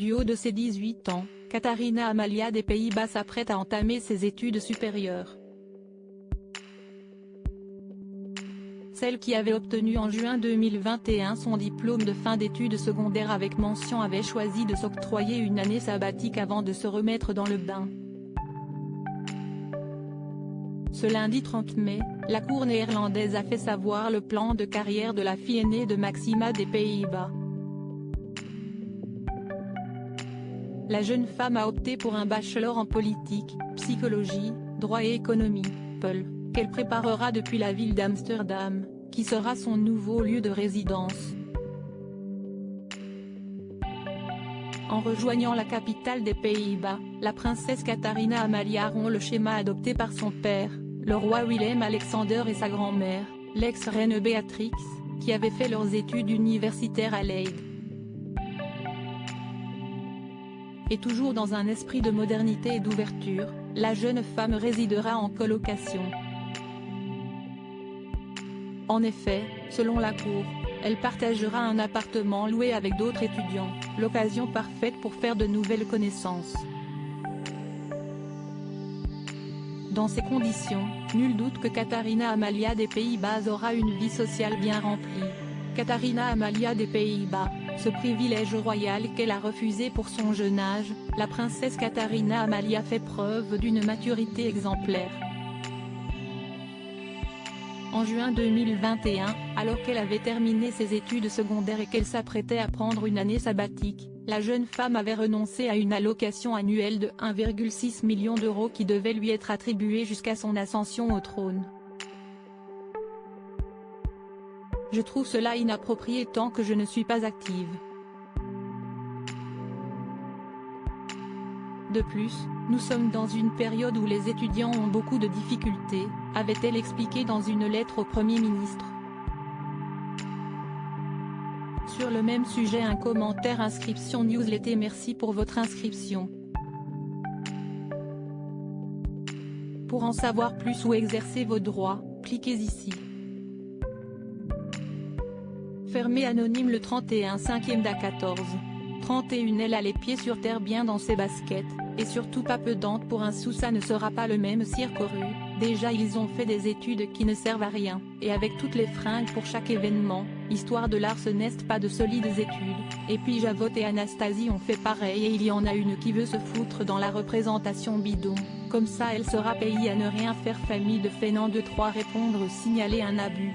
Du haut de ses 18 ans, Catarina Amalia des Pays-Bas s'apprête à entamer ses études supérieures. Celle qui avait obtenu en juin 2021 son diplôme de fin d'études secondaires avec mention avait choisi de s'octroyer une année sabbatique avant de se remettre dans le bain. Ce lundi 30 mai, la cour néerlandaise a fait savoir le plan de carrière de la fille aînée de Maxima des Pays-Bas. La jeune femme a opté pour un bachelor en politique, psychologie, droit et économie, POL, qu'elle préparera depuis la ville d'Amsterdam, qui sera son nouveau lieu de résidence. En rejoignant la capitale des Pays-Bas, la princesse Catarina Amalia rompt le schéma adopté par son père, le roi Willem-Alexander et sa grand-mère, l'ex-reine Béatrix, qui avaient fait leurs études universitaires à Leyde. Et toujours dans un esprit de modernité et d'ouverture, la jeune femme résidera en colocation. En effet, selon la cour, elle partagera un appartement loué avec d'autres étudiants, l'occasion parfaite pour faire de nouvelles connaissances. Dans ces conditions, nul doute que Catarina Amalia des Pays-Bas aura une vie sociale bien remplie. Catarina Amalia des Pays-Bas, ce privilège royal qu'elle a refusé pour son jeune âge, la princesse Catarina Amalia fait preuve d'une maturité exemplaire. En juin 2021, alors qu'elle avait terminé ses études secondaires et qu'elle s'apprêtait à prendre une année sabbatique, la jeune femme avait renoncé à une allocation annuelle de 1,6 million d'euros qui devait lui être attribuée jusqu'à son ascension au trône. Je trouve cela inapproprié tant que je ne suis pas active. De plus, nous sommes dans une période où les étudiants ont beaucoup de difficultés, avait-elle expliqué dans une lettre au Premier ministre. Sur le même sujet, un commentaire inscription newsletter. Merci pour votre inscription. Pour en savoir plus ou exercer vos droits, cliquez ici. Fermé anonyme le 31 5e d'A 14. 31 Elle a les pieds sur terre bien dans ses baskets, et surtout pas pedante pour un sou. Ça ne sera pas le même cirque rue, déjà ils ont fait des études qui ne servent à rien, et avec toutes les fringues pour chaque événement, histoire de l'art ce n'est pas de solides études, et puis Javot et Anastasie ont fait pareil et il y en a une qui veut se foutre dans la représentation bidon, comme ça elle sera payée à ne rien faire. Famille de fainéants 2-3 répondre signaler un abus.